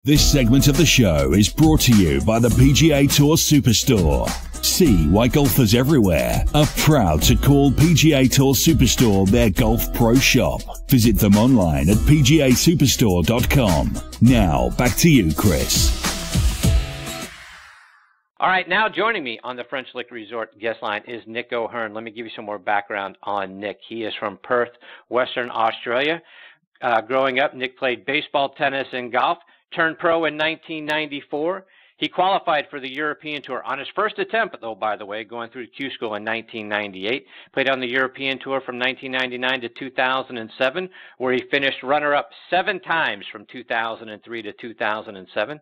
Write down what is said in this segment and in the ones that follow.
This segment of the show is brought to you by the PGA Tour Superstore. See why golfers everywhere are proud to call PGA Tour Superstore their golf pro shop. Visit them online at pgasuperstore.com. Now, back to you, Chris. All right, now joining me on the French Lick Resort guest line is Nick O'Hearn. Let me give you some more background on Nick. He is from Perth, Western Australia. Growing up, Nick played baseball, tennis, and golf. Turned pro in 1994. He qualified for the European Tour on his first attempt, though, by the way, going through Qschool in 1998. Played on the European Tour from 1999 to 2007, where he finished runner-up 7 times from 2003 to 2007.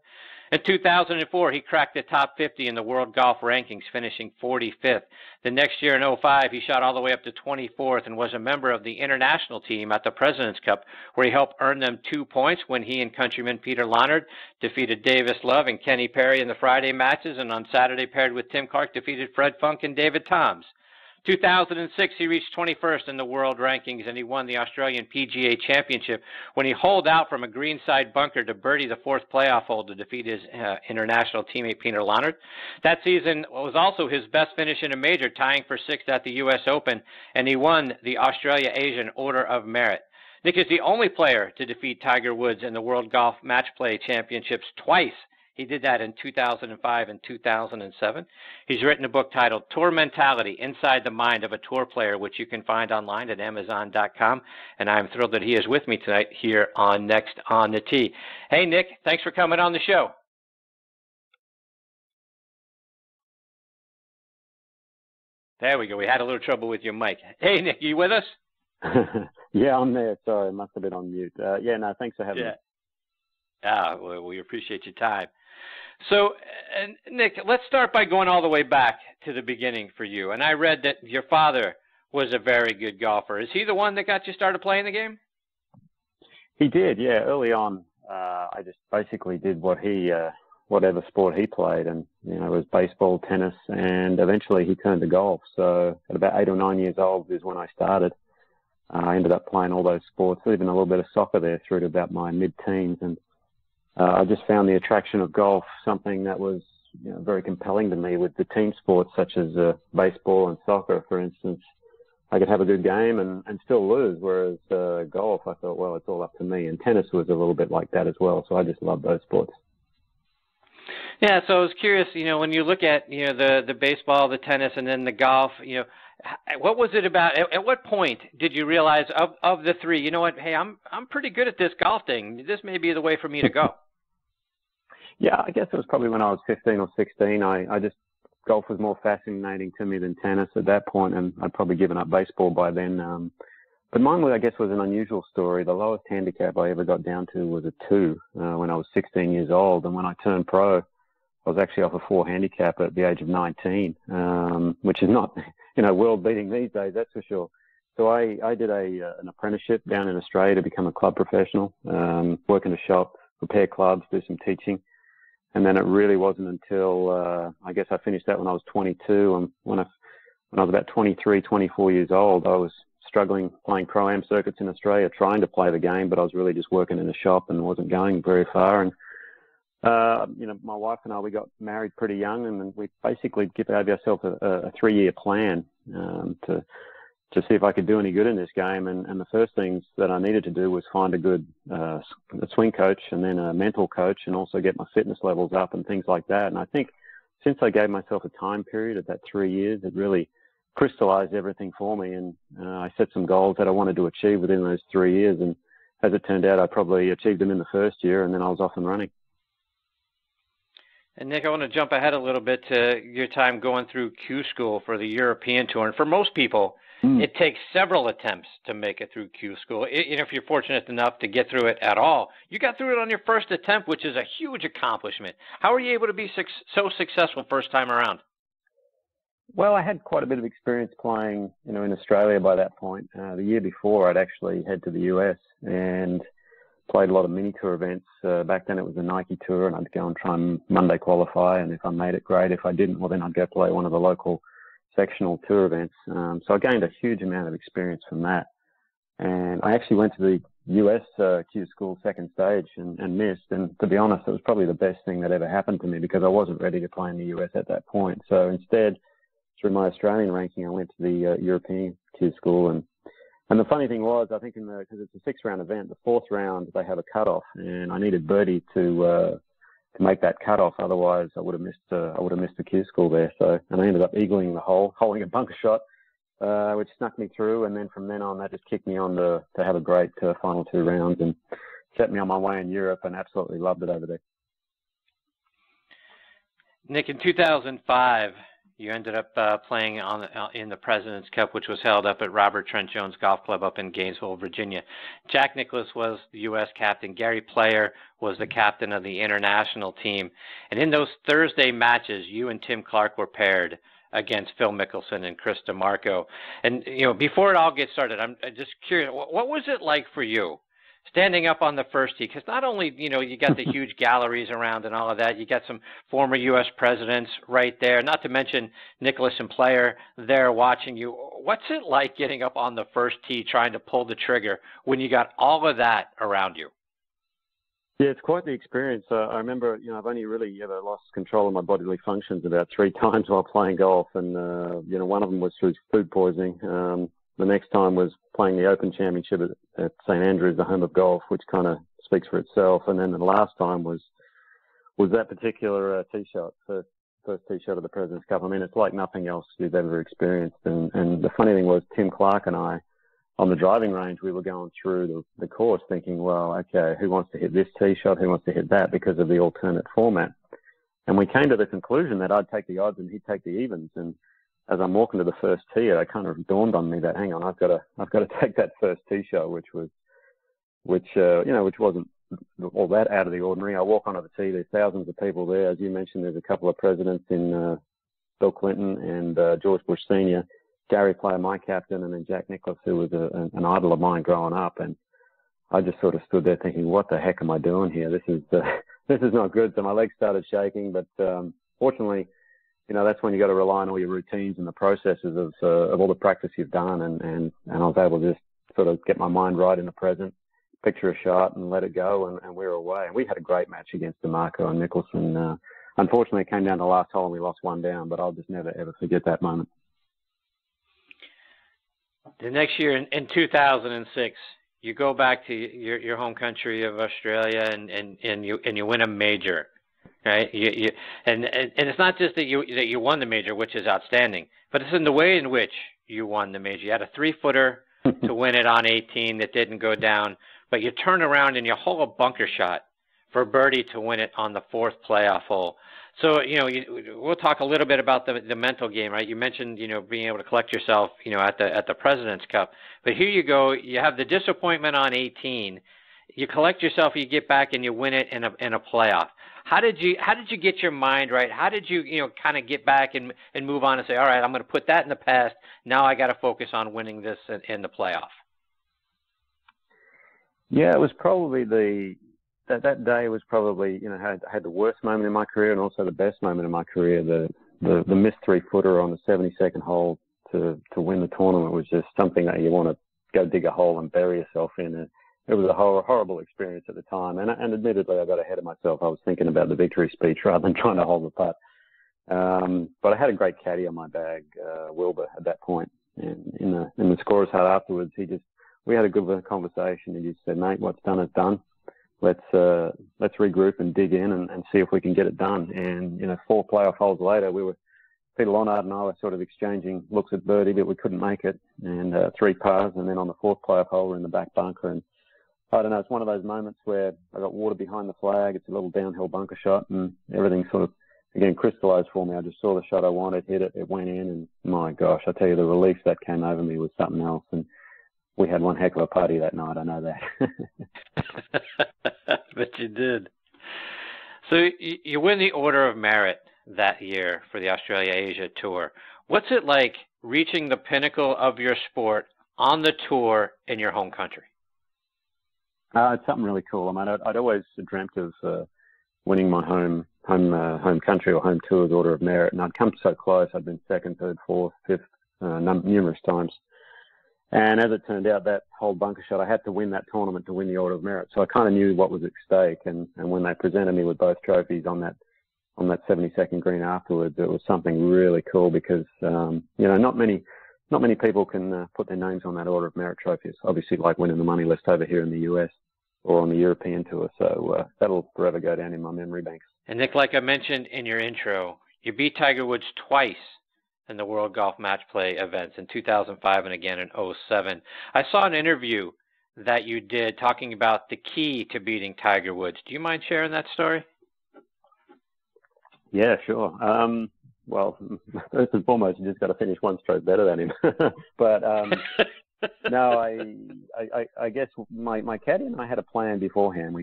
In 2004, he cracked the top 50 in the world golf rankings, finishing 45th. The next year in 2005, he shot all the way up to 24th and was a member of the international team at the President's Cup, where he helped earn them 2 points when he and countryman Peter Lonard defeated Davis Love and Kenny Perry in the Friday matches, and on Saturday, paired with Tim Clark, defeated Fred Funk and David Toms. 2006, he reached 21st in the world rankings, and he won the Australian PGA Championship when he holed out from a greenside bunker to birdie the 4th playoff hole to defeat his international teammate Peter Lonard. That season was also his best finish in a major, tying for 6th at the U.S. Open, and he won the Australia Asian Order of Merit. Nick is the only player to defeat Tiger Woods in the World Golf Match Play Championships twice. He did that in 2005 and 2007. He's written a book titled Tour Mentality, Inside the Mind of a Tour Player, which you can find online at Amazon.com. And I'm thrilled that he is with me tonight here on Next on the Tee. Hey, Nick, thanks for coming on the show. There we go. We had a little trouble with your mic. Hey, Nick, you with us? Yeah, I'm there. Sorry, I must have been on mute. No, thanks for having me. Well, we appreciate your time. So, Nick, let's start by going all the way back to the beginning for you. And I read that your father was a very good golfer. Is he the one that got you started playing the game? He did, yeah. Early on, I just basically did what whatever sport he played, and it was baseball, tennis, and eventually he turned to golf. So, at about 8 or 9 years old is when I started. I ended up playing all those sports, even a little bit of soccer there through to about my mid-teens, and I just found the attraction of golf something that was very compelling to me with the team sports such as baseball and soccer, for instance. I could have a good game and still lose, whereas golf, I thought, well, it's all up to me. And tennis was a little bit like that as well, so I just loved those sports. Yeah, so I was curious, when you look at the baseball, the tennis, and then the golf, what was it about? At what point did you realize of the three, you know what? Hey, I'm pretty good at this golf thing. This may be the way for me to go. Yeah, I guess it was probably when I was 15 or 16. Golf was more fascinating to me than tennis at that point, and I'd probably given up baseball by then. But mine, I guess, was an unusual story. The lowest handicap I ever got down to was a 2 when I was 16 years old, and when I turned pro, I was actually off a 4 handicap at the age of 19, which is not, world beating these days, that's for sure. So I did an apprenticeship down in Australia to become a club professional, work in a shop, repair clubs, do some teaching. And then it really wasn't until, I guess I finished that when I was 22. And when I was about 23, 24 years old, I was struggling playing pro-am circuits in Australia, trying to play the game, but I was really just working in a shop and wasn't going very far. And my wife and I, we got married pretty young, and we basically gave ourselves a 3-year plan to see if I could do any good in this game. And the first things that I needed to do was find a good swing coach, and then a mental coach, and also get my fitness levels up and things like that. And I think since I gave myself a time period of that 3 years, it really crystallized everything for me. And I set some goals that I wanted to achieve within those 3 years. And as it turned out, I probably achieved them in the first year, and then I was off and running. And Nick, I want to jump ahead a little bit to your time going through Qschool for the European Tour. And for most people, it takes several attempts to make it through Qschool. If you're fortunate enough to get through it at all, you got through it on your first attempt, which is a huge accomplishment. How were you able to be so successful first time around? Well, I had quite a bit of experience playing, in Australia by that point. The year before, I'd actually head to the US and played a lot of mini tour events. Back then it was the Nike Tour, and I'd go and try and Monday qualify, and if I made it, great. If I didn't, well, then I'd go play one of the local sectional tour events. So I gained a huge amount of experience from that. And I actually went to the US Qschool second stage and missed. And to be honest, it was probably the best thing that ever happened to me because I wasn't ready to play in the US at that point. So instead, through my Australian ranking, I went to the European Qschool. And the funny thing was, I think because it's a 6-round event, the 4th round they have a cutoff, and I needed birdie to make that cutoff. Otherwise, I would have missed the Qschool there. So, and I ended up eagling the hole, holding a bunker shot, which snuck me through. And then from then on, that just kicked me on to have a great final 2 rounds and set me on my way in Europe, and absolutely loved it over there. Nick, in 2005, you ended up playing in the President's Cup, which was held up at Robert Trent Jones Golf Club up in Gainesville, Virginia. Jack Nicklaus was the U.S. captain. Gary Player was the captain of the international team. And in those Thursday matches, you and Tim Clark were paired against Phil Mickelson and Chris DeMarco. And, before it all gets started, I'm just curious, what was it like for you standing up on the first tee? Because not only, you got the huge galleries around and all of that, you got some former U.S. presidents right there, not to mention Nicklaus and Player there watching you. What's it like getting up on the first tee trying to pull the trigger when you got all of that around you? Yeah, it's quite the experience. I remember, I've only really ever lost control of my bodily functions about 3 times while playing golf. And, one of them was through food poisoning. The next time was playing the Open Championship at St Andrews, the home of golf, which kind of speaks for itself. And then the last time was that particular tee shot, first tee shot of the President's Cup. I mean, it's like nothing else we've ever experienced. And the funny thing was, Tim Clark and I, on the driving range, we were going through the course thinking, well, okay, who wants to hit this tee shot? Who wants to hit that? Because of the alternate format. And we came to the conclusion that I'd take the odds and he'd take the evens. And as I'm walking to the first tee, it kind of dawned on me that, hang on, I've got to take that first tee shot, which wasn't all that out of the ordinary. I walk onto the tee, there's thousands of people there. As you mentioned, there's a couple of presidents in Bill Clinton and George Bush Sr., Gary Player, my captain, and then Jack Nicklaus, who was an idol of mine growing up. And I just sort of stood there thinking, what the heck am I doing here? This is not good. So my legs started shaking, but fortunately, that's when you got to rely on all your routines and the processes of all the practice you've done. And I was able to just sort of get my mind right in the present, picture a shot and let it go, and we were away. And we had a great match against DeMarco and Nicholson. Unfortunately, it came down to the last hole and we lost 1 down, but I'll just never, ever forget that moment. The next year, in 2006, you go back to your home country of Australia and you win a major, right? And it's not just that you won the major, which is outstanding, but it's in the way in which you won the major. You had a 3-footer to win it on 18 that didn't go down, but you turn around and you hole a bunker shot for birdie to win it on the 4th playoff hole. So, we'll talk a little bit about the mental game, right? You mentioned, being able to collect yourself, at the President's Cup. But here you go, you have the disappointment on 18. You collect yourself, you get back, and you win it in a playoff. How did you get your mind right? How did you, kind of get back and move on and say, all right, I'm going to put that in the past. Now I got to focus on winning this in the playoff? Yeah, it was probably that day was probably, had the worst moment in my career and also the best moment in my career. The missed 3-footer on the 72nd hole to win the tournament was just something that you want to go dig a hole and bury yourself in. It was a horrible experience at the time. And admittedly, I got ahead of myself. I was thinking about the victory speech rather than trying to hold the putt. But I had a great caddy on my bag, Wilbur, at that point. And in the scorer's hut afterwards, we had a good conversation. He just said, mate, what's done is done. Let's regroup and dig in and see if we can get it done. And 4 playoff holes later, Peter Lonard and I were sort of exchanging looks at birdie, but we couldn't make it. And 3 pars, and then on the 4th playoff hole, we're in the back bunker. And I don't know, it's one of those moments where I got water behind the flag. It's a little downhill bunker shot, and everything sort of again crystallized for me. I just saw the shot I wanted, hit it, it went in, and my gosh, I tell you, the relief that came over me was something else. And we had one heck of a party that night, I know that. But you did. So you win the Order of Merit that year for the Australia-Asia Tour. What's it like reaching the pinnacle of your sport on the tour in your home country? It's something really cool. I mean, I'd always dreamt of winning my home country or home tour's Order of Merit, and I'd come so close. I'd been 2nd, 3rd, 4th, 5th numerous times. And as it turned out, that whole bunker shot, I had to win that tournament to win the Order of Merit. So I kind of knew what was at stake. And when they presented me with both trophies on that 72nd green afterwards, it was something really cool because, not many people can put their names on that Order of Merit trophy. It's obviously like winning the money list over here in the US or on the European tour. So that'll forever go down in my memory banks. And Nick, like I mentioned in your intro, you beat Tiger Woods twice in the World Golf Match Play events in 2005 and again in 2007. I saw an interview that you did talking about the key to beating Tiger Woods. Do you mind sharing that story? Yeah, sure. Well, first and foremost, you just got to finish one stroke better than him. But no, I guess my caddy and I had a plan beforehand.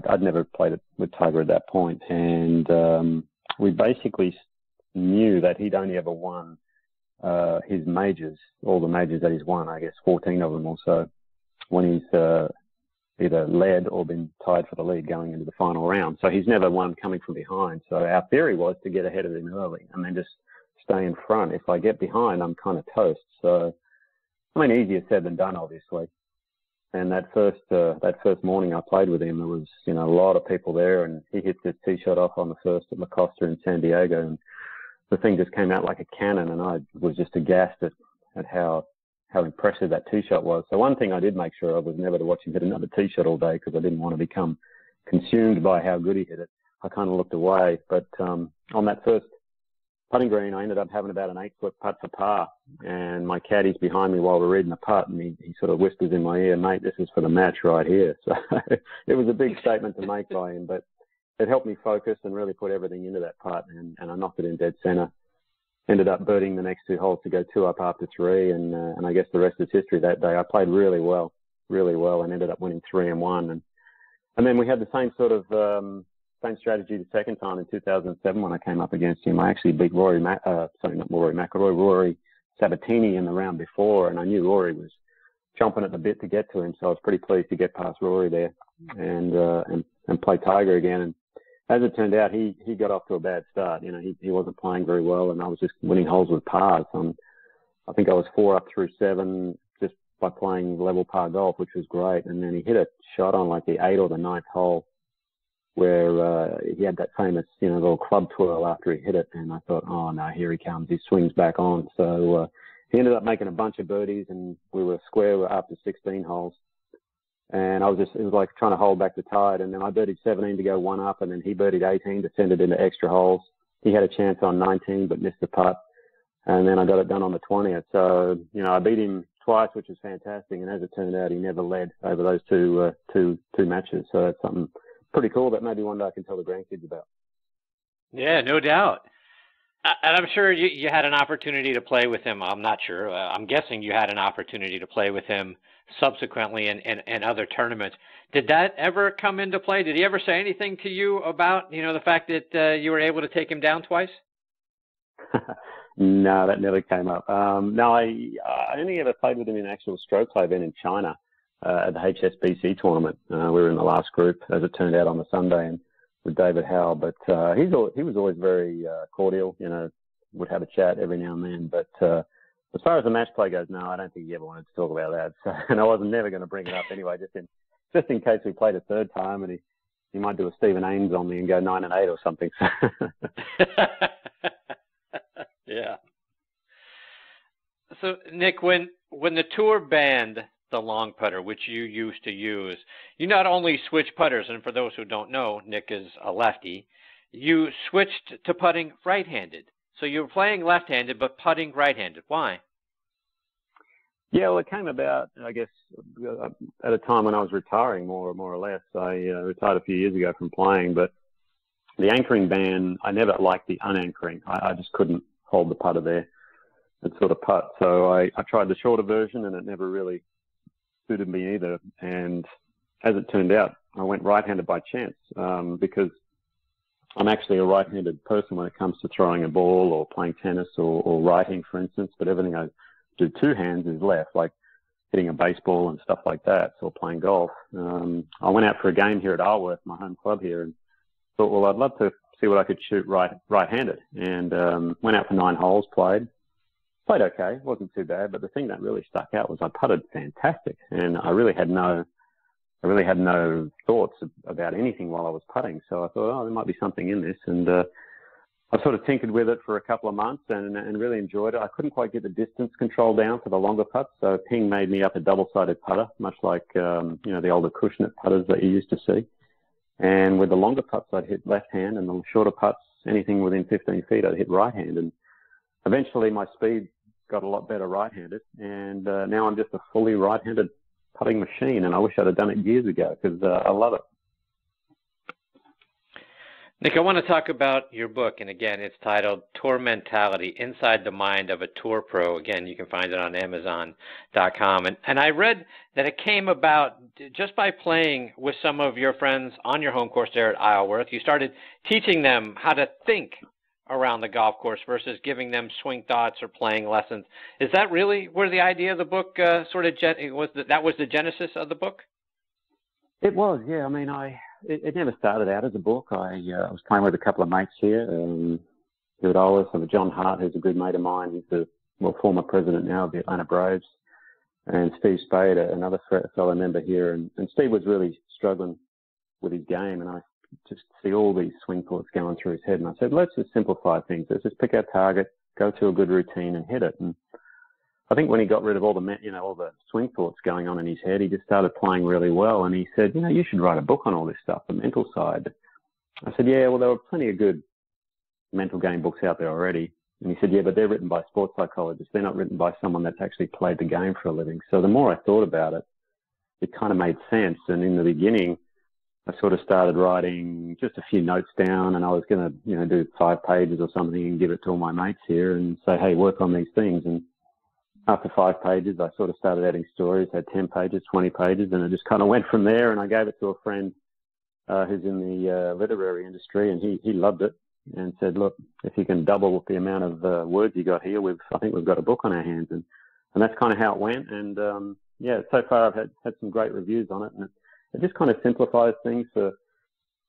I'd never played it with Tiger at that point, and we basically knew that he'd only ever won his majors, all the majors that he's won, I guess 14 of them or so, when he's either led or been tied for the lead going into the final round. So he's never won coming from behind. So our theory was to get ahead of him early and then just stay in front. If I get behind, I'm kind of toast. So, easier said than done, obviously. And that first morning I played with him, there was, a lot of people there, and he hit this tee shot off on the first at La Costa in San Diego, and the thing just came out like a cannon, and I was just aghast at how impressive that tee shot was. So one thing I did make sure of was never to watch him hit another tee shot all day, because I didn't want to become consumed by how good he hit it. I kind of looked away. But on that first putting green, I ended up having about an 8-foot putt for par, and my caddy's behind me while we're reading the putt, and he sort of whispers in my ear, "Mate, this is for the match right here." So it was a big statement to make by him, but it helped me focus and really put everything into that putt, and I knocked it in dead center. Ended up birding the next 2 holes to go 2 up after 3, and I guess the rest is history that day. I played really well, and ended up winning 3 and 1, and then we had the same sort of same strategy the second time in 2007 when I came up against him. I actually beat Rory Sabatini in the round before, and I knew Rory was chomping at the bit to get to him, so I was pretty pleased to get past Rory there and play Tiger again. And as it turned out, he got off to a bad start. He wasn't playing very well, and I was just winning holes with pars. I think I was 4 up through 7 just by playing level par golf, which was great. And then he hit a shot on like the 8th or the 9th hole where he had that famous, little club twirl after he hit it. And I thought, oh no, here he comes. He swings back on. So he ended up making a bunch of birdies, and we were square after 16 holes. And it was like trying to hold back the tide. And then I birdied 17 to go 1 up, and then he birdied 18 to send it into extra holes. He had a chance on 19, but missed the putt. And then I got it done on the 20th. So, I beat him twice, which was fantastic. And as it turned out, he never led over those two matches. So that's something pretty cool that maybe one day I can tell the grandkids about. Yeah, no doubt. And I'm sure you had an opportunity to play with him. I'm not sure. I'm guessing you had an opportunity to play with him subsequently in other tournaments. Did that ever come into play? Did he ever say anything to you about, the fact that you were able to take him down twice? No, that never came up. No, I only ever played with him in actual stroke play event in China at the HSBC tournament. We were in the last group, as it turned out, on the Sunday, and with David Howell. But he was always very cordial, would have a chat every now and then. But as far as the match play goes, no, I don't think he ever wanted to talk about that. So, and I wasn't never going to bring it up anyway, just in case we played a third time and he might do a Stephen Ames on me and go 9 and 8 or something. Yeah. So, Nick, when the tour banned the long putter, which you used to use, you not only switched putters, and for those who don't know, Nick is a lefty, you switched to putting right-handed. So you were playing left-handed but putting right-handed. Why? Yeah, well, it came about, I guess, at a time when I was retiring, more or less. I retired a few years ago from playing, but the anchoring ban, I never liked the unanchoring. I just couldn't hold the putter there and sort of putt. So I tried the shorter version, and it never really suited me either. And as it turned out, I went right-handed by chance because I'm actually a right-handed person when it comes to throwing a ball or playing tennis or writing, for instance, but everything I do 2 hands is left, like hitting a baseball and stuff like that, or playing golf. I went out for a game here at Isleworth, my home club here, and thought, well, I'd love to see what I could shoot right-handed, and went out for 9 holes, played, Played okay, wasn't too bad, but the thing that really stuck out was I putted fantastic, and I really had no thoughts about anything while I was putting. So I thought, oh, there might be something in this, and I sort of tinkered with it for a couple of months and really enjoyed it. I couldn't quite get the distance control down for the longer putts, so Ping made me up a double-sided putter, much like the older Qschool putters that you used to see. And with the longer putts, I'd hit left hand, and the shorter putts, anything within 15 feet, I'd hit right hand. And eventually, my speed got a lot better right-handed, and now I'm just a fully right-handed putting machine. And I wish I'd have done it years ago because I love it. Nick, I want to talk about your book, and again, it's titled Tour Mentality, Inside the Mind of a Tour Pro. Again, you can find it on Amazon.com. And I read that it came about just by playing with some of your friends on your home course there at Isleworth. You started teaching them how to think around the golf course versus giving them swing thoughts or playing lessons. Is that really where the idea of the book that was the genesis of the book? It was, yeah. I mean, it never started out as a book. I was playing with a couple of mates here, here at Isleworth, and John Hart, who's a good mate of mine. He's the former president now of the Atlanta Braves, and Steve Spade, another fellow member here. And Steve was really struggling with his game, and I just see all these swing thoughts going through his head. And I said, let's just simplify things. Let's just pick our target, go to a good routine, and hit it. And I think when he got rid of all the swing thoughts going on in his head, he just started playing really well. And he said, you should write a book on all this stuff, the mental side. I said, yeah, well, there were plenty of good mental game books out there already. And he said, yeah, but they're written by sports psychologists. They're not written by someone that's actually played the game for a living. So the more I thought about it, it kind of made sense. And in the beginning, I sort of started writing just a few notes down, and I was going to, do 5 pages or something and give it to all my mates here and say, hey, work on these things. And after 5 pages, I sort of started adding stories, had 10 pages, 20 pages, and it just kind of went from there. And I gave it to a friend who's in the literary industry, and he loved it and said, look, if you can double the amount of words you got here, I think we've got a book on our hands. And that's kind of how it went. And, so far I've had some great reviews on it. And it just kind of simplifies things for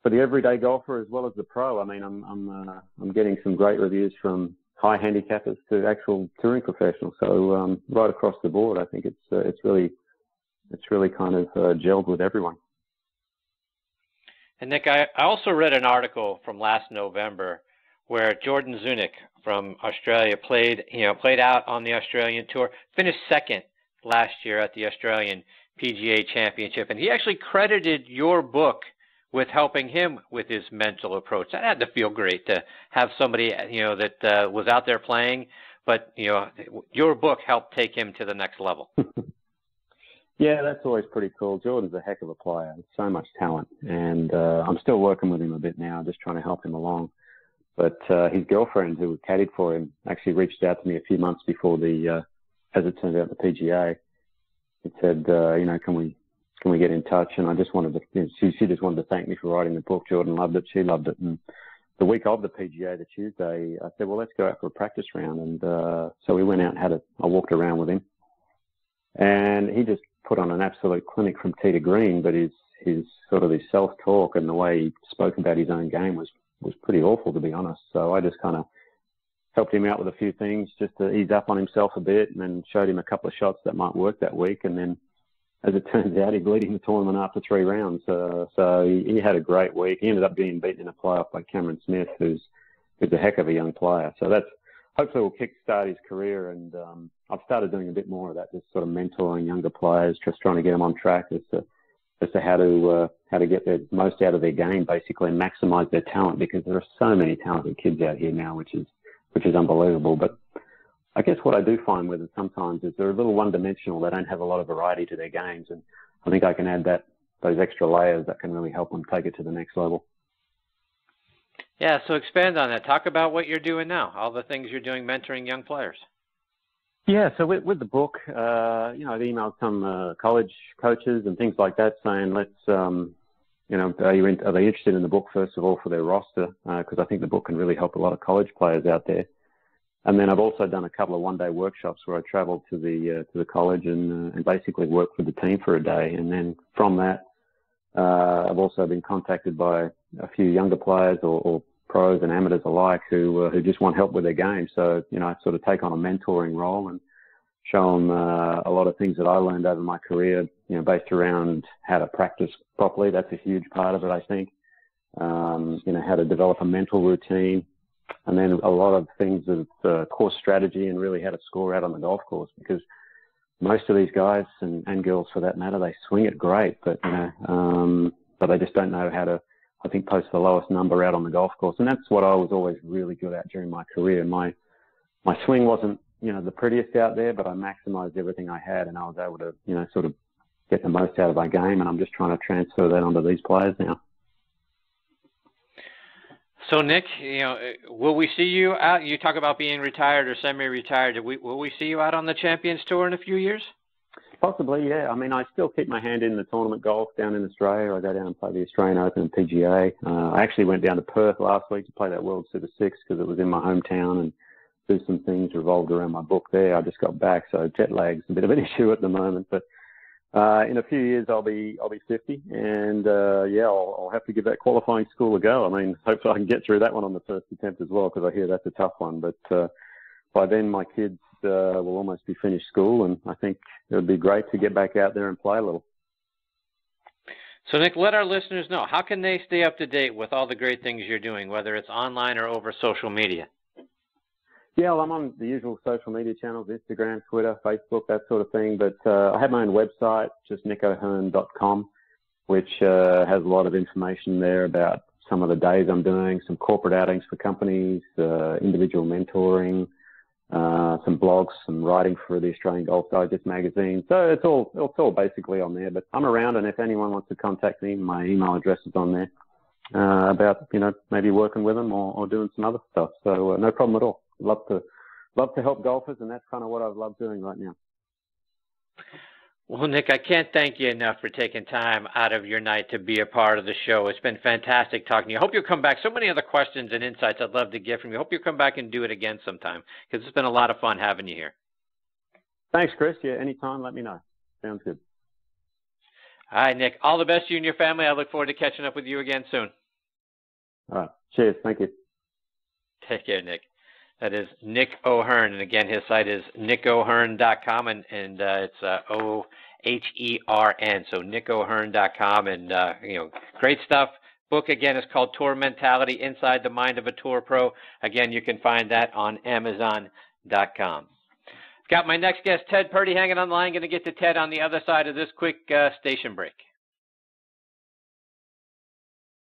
the everyday golfer as well as the pro. I mean, I'm getting some great reviews from high handicappers to actual touring professionals. So right across the board, I think it's really kind of gelled with everyone. And Nick, I also read an article from last November where Jordan Zunick from Australia played out on the Australian tour, finished second last year at the Australian PGA Championship, and he actually credited your book with helping him with his mental approach. That had to feel great to have somebody, that was out there playing, but, your book helped take him to the next level. Yeah, that's always pretty cool. Jordan's a heck of a player. So much talent. And I'm still working with him a bit now, just trying to help him along. But his girlfriend, who caddied for him, actually reached out to me a few months before as it turned out, the PGA. It said, can we get in touch? And I just wanted to, she just wanted to thank me for writing the book. Jordan loved it. She loved it. And the week of the PGA, the Tuesday, I said, well, let's go out for a practice round. And so we went out and I walked around with him. And he just put on an absolute clinic from tee to green, but his sort of his self-talk and the way he spoke about his own game was pretty awful, to be honest. So I just kind of helped him out with a few things just to ease up on himself a bit, and then showed him a couple of shots that might work that week. And then, as it turns out, he's leading the tournament after 3 rounds. So he had a great week. He ended up being beaten in a playoff by Cameron Smith, who's a heck of a young player. So that's hopefully will kickstart his career. And I've started doing a bit more of that, just sort of mentoring younger players, just trying to get them on track as to how to get the most out of their game, basically, and maximize their talent, because there are so many talented kids out here now, which is unbelievable. But I guess what I do find with it sometimes is they're a little one-dimensional. They don't have a lot of variety to their games, and I think I can add those extra layers that can really help them take it to the next level. Yeah, so expand on that. Talk about what you're doing now, all the things you're doing mentoring young players. Yeah, so with the book, I've emailed some college coaches and things like that saying, are they interested in the book, first of all, for their roster? Because I think the book can really help a lot of college players out there. And then I've also done a couple of one-day workshops where I traveled to the college and basically worked with the team for a day. And then from that, I've also been contacted by a few younger players or pros and amateurs alike who just want help with their game. So, you know, I sort of take on a mentoring role and show them a lot of things that I learned over my career, you know, based around how to practice properly. That's a huge part of it, I think. You know, how to develop a mental routine, and then a lot of things of course strategy and really how to score out on the golf course, because most of these guys and girls for that matter, they swing it great, but, you know, but they just don't know how to, I think, post the lowest number out on the golf course. And that's what I was always really good at during my career. My swing wasn't, you know, the prettiest out there, but I maximized everything I had, and I was able to, you know, sort of get the most out of my game. And I'm just trying to transfer that onto these players now. So, Nick, you know, will we see you out? You talk about being retired or semi-retired. Will we see you out on the Champions Tour in a few years? Possibly, yeah. I mean, I still keep my hand in the tournament golf down in Australia. I go down and play the Australian Open and PGA. I actually went down to Perth last week to play that World Super 6 because it was in my hometown, and do some things revolved around my book there. I just got back, so jet lag's a bit of an issue at the moment. But in a few years, I'll be 50, and yeah, I'll have to give that qualifying school a go. I mean, hopefully I can get through that one on the first attempt as well, because I hear that's a tough one. But by then, my kids will almost be finished school, and I think it would be great to get back out there and play a little. So, Nick, let our listeners know, how can they stay up to date with all the great things you're doing, whether it's online or over social media? Yeah, well, I'm on the usual social media channels, Instagram, Twitter, Facebook, that sort of thing. But I have my own website, just nickohern.com, which has a lot of information there about some of the days I'm doing, some corporate outings for companies, individual mentoring, some blogs, some writing for the Australian Golf Digest magazine. So it's all basically on there. But I'm around, and if anyone wants to contact me, my email address is on there about, you know, maybe working with them or doing some other stuff. So no problem at all. Love to help golfers, and that's kind of what I've loved doing right now. Well, Nick, I can't thank you enough for taking time out of your night to be a part of the show. It's been fantastic talking to you. I hope you'll come back. So many other questions and insights I'd love to get from you. I hope you'll come back and do it again sometime, because it's been a lot of fun having you here. Thanks, Chris. Yeah, anytime, let me know. Sounds good. All right, Nick. All the best to you and your family. I look forward to catching up with you again soon. All right. Cheers. Thank you. Take care, Nick. That is Nick O'Hearn, and again, his site is nickohern.com, and it's OHERN, so nickohern.com, and you know, great stuff. Book again is called Tour Mentality: Inside the Mind of a Tour Pro. Again, you can find that on Amazon.com. Got my next guest, Ted Purdy, hanging on the line. Going to get to Ted on the other side of this quick station break.